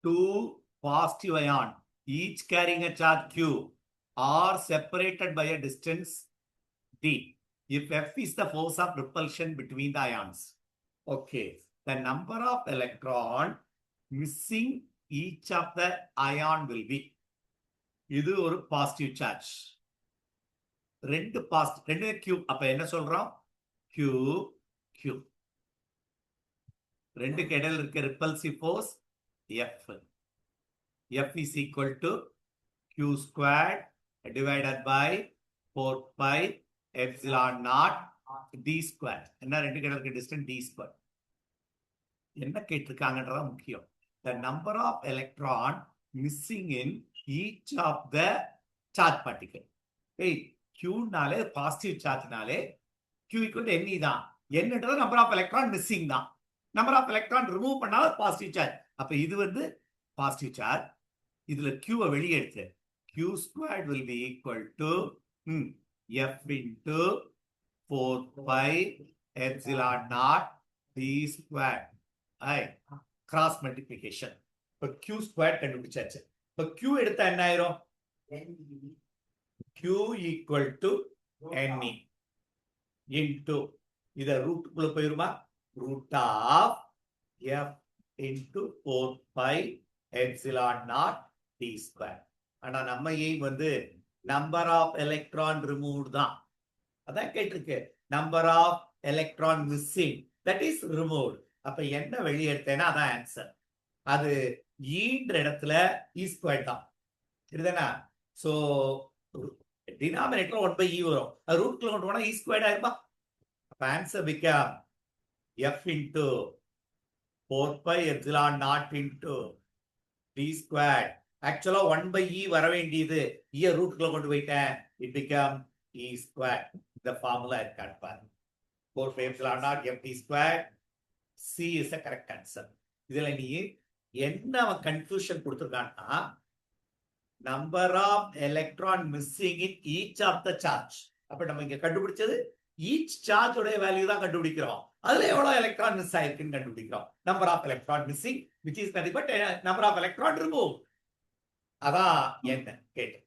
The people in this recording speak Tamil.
two positive ion each carrying a charge q are separated by a distance d if F is the force of repulsion between the ions. Okay, the number of electron missing each of the ion will be, இது ஒரு பாசிட்டிவ் சார்ஜ், ரெண்டு q, அப்ப என்ன சொல்றோம், q q, ரெண்டுக்கு இடையில இருக்க repulsive force F. F is equal to q squared divided by 4 pi epsilon naught d squared. என்ன ரெண்டுக்கு இடையில இருக்க டிஸ்டன்ஸ் d squared. என்ன கேட்டிருக்காங்கன்றத முக்கியம். The number of electron missing in each of the charge particle. q நாலே பாசிட்டிவ் சார்ஜ்னாலே q equal to ne தான். என்னன்றது நம்பர் ஆஃப் எலக்ட்ரான் மிஸ்ஸிங் தான். நம்பர் ஆஃப் எலக்ட்ரான் ரிமூவ் பண்ணால் பாசிட்டிவ் சார்ஜ். அப்ப இது வந்து பாசிட்டிவ் சார்ஜ். இதுல q வெளியே எடுத்து q squared will be equal to f into 4 pi epsilon naught d squared. Cross multiplication. இப்ப q ஸ்கொயர் கண்டுபிடிச்சாச்சு. இப்ப q எடுத்தா என்ன ஆயிரும், q equal to ne into இத ரூட்டுக்குள்ள போயிருமா, root of f into 4 pi epsilon naught d square. ஆனா நம்ம எய்ம் வந்து நம்பர் ஆஃப் எலக்ட்ரான் ரிமூவ்ட் தான். அதான் கேட்டிருக்கு, number of electron missing that is removed. அப்ப என்ன வெளியே எடுத்தேன்னா அதான் ஆன்சர். அது ஈன்ற இடத்துல e ஸ்கொயர் தான், சரிதானா? சோ டினாமினேட்டர் 1/e வரும், அது ரூட்ல கொண்டு போனா e ஸ்கொயர் ஆயிருமா. அப்ப answer become f into 4 pi epsilon naught into d squared. ஆக்சுவலா 1/e வர வேண்டியது e ரூட்ல கொண்டு போயிட்டேன், it become e squared. இந்த ஃபார்முலா இருக்கான்னு பாருங்க. 4 pi epsilon naught f d squared. C is a correct answer. இதுல நீ என்ன கன்ஃபியூஷன் கொடுத்திருக்கான்னா, number of electron missing in each of the charge. அப்ப நம்ம இங்க கண்டுபிடிச்சது ஈச் சார்ஜ் உடைய வேல்யூ தான் கண்டுபிடிக்கிறோம். அதுல எவ்வளவு எலக்ட்ரான் மிஸ் ஆயிருக்குன்னு கண்டுபிடிக்கிறோம். Number of electron missing which is nothing but number of electron removed. அதான் என்ன கேட்டு